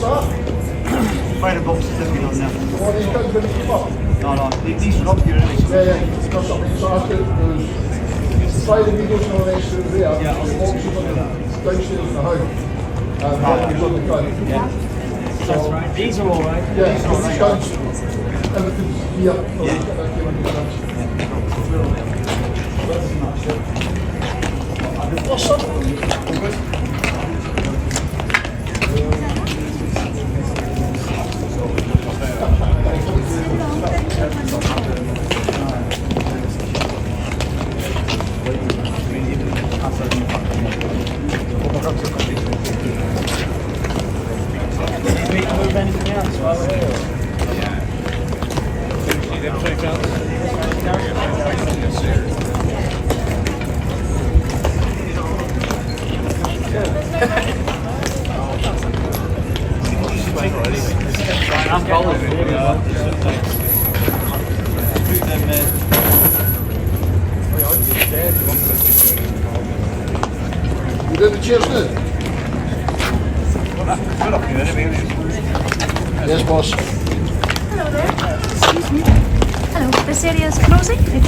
Spider boxes that we done now. What is going to be the top? No, these are up here anyway. Yeah. That's what we started. Spider videos on next to there. Yeah. Boxes on the downstairs in the house. And we've got the gun. Yeah. That's right. These are all right. Yeah, These are all right. Everything's here. Move anything else while we're here? I'm calling it. You did the chairs now? Yes, boss. Hello there. Excuse me. Hello, this area is closing. If you